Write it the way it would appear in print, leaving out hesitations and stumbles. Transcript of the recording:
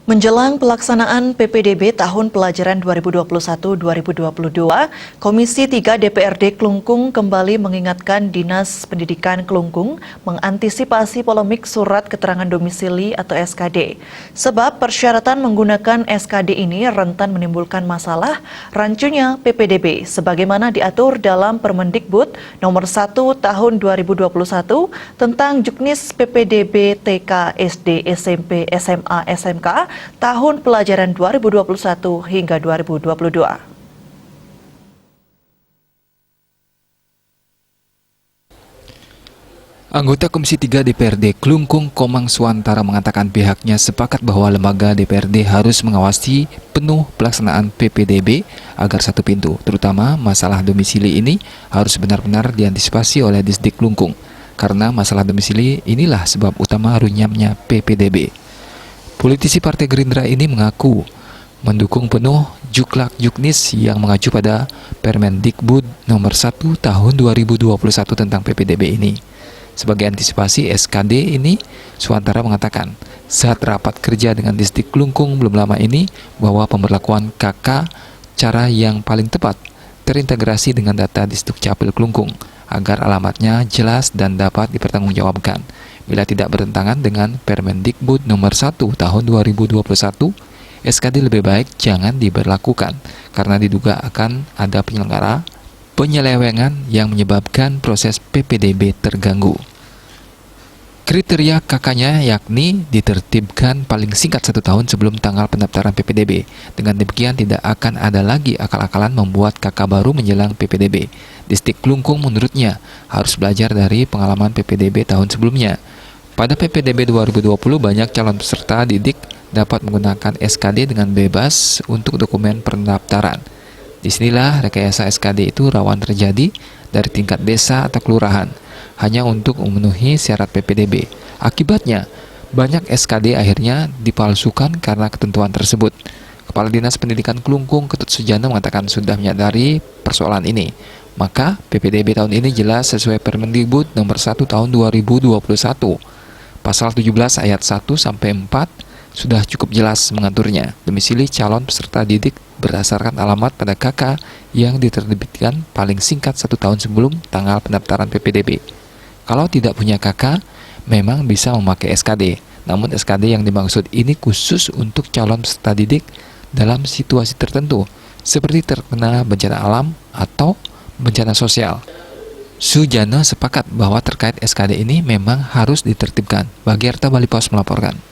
Menjelang pelaksanaan PPDB tahun pelajaran 2021-2022, Komisi 3 DPRD Klungkung kembali mengingatkan Dinas Pendidikan Klungkung mengantisipasi polemik surat keterangan domisili atau SKD. Sebab persyaratan menggunakan SKD ini rentan menimbulkan masalah rancunya PPDB sebagaimana diatur dalam Permendikbud nomor 1 tahun 2021 tentang Juknis PPDB TK, SD, SMP, SMA, SMK tahun pelajaran 2021 hingga 2022. Anggota Komisi 3 DPRD Klungkung Komang Suantara mengatakan pihaknya sepakat bahwa lembaga DPRD harus mengawasi penuh pelaksanaan PPDB agar satu pintu, terutama masalah domisili ini harus benar-benar diantisipasi oleh Disdik Klungkung. Karena masalah domisili inilah sebab utama runyamnya PPDB. Politisi Partai Gerindra ini mengaku mendukung penuh Juklak Juknis yang mengacu pada Permendikbud nomor 1 tahun 2021 tentang PPDB ini. Sebagai antisipasi SKD ini, Suantara mengatakan saat rapat kerja dengan Disdik Klungkung belum lama ini bahwa pemberlakuan KK cara yang paling tepat terintegrasi dengan data Disdukcapil Klungkung agar alamatnya jelas dan dapat dipertanggungjawabkan. Bila tidak bertentangan dengan Permendikbud nomor 1 tahun 2021, SKD lebih baik jangan diberlakukan karena diduga akan ada penyelewengan yang menyebabkan proses PPDB terganggu. Kriteria KK-nya yakni ditertibkan paling singkat 1 tahun sebelum tanggal pendaftaran PPDB. Dengan demikian tidak akan ada lagi akal-akalan membuat KK baru menjelang PPDB. Disdik Klungkung menurutnya harus belajar dari pengalaman PPDB tahun sebelumnya. Pada PPDB 2020 banyak calon peserta didik dapat menggunakan SKD dengan bebas untuk dokumen pendaftaran. Disinilah rekayasa SKD itu rawan terjadi dari tingkat desa atau kelurahan hanya untuk memenuhi syarat PPDB. Akibatnya, banyak SKD akhirnya dipalsukan karena ketentuan tersebut. Kepala Dinas Pendidikan Klungkung Ketut Sujana mengatakan sudah menyadari persoalan ini. Maka PPDB tahun ini jelas sesuai Permendikbud nomor 1 tahun 2021. Pasal 17 ayat 1 sampai 4 sudah cukup jelas mengaturnya. Domisili calon peserta didik berdasarkan alamat pada KK yang diterbitkan paling singkat 1 tahun sebelum tanggal pendaftaran PPDB. Kalau tidak punya KK, memang bisa memakai SKD. Namun SKD yang dimaksud ini khusus untuk calon peserta didik dalam situasi tertentu, seperti terkena bencana alam atau bencana sosial. Sujana sepakat bahwa terkait SKD ini memang harus ditertibkan. Bagi Arta Bali Pos melaporkan.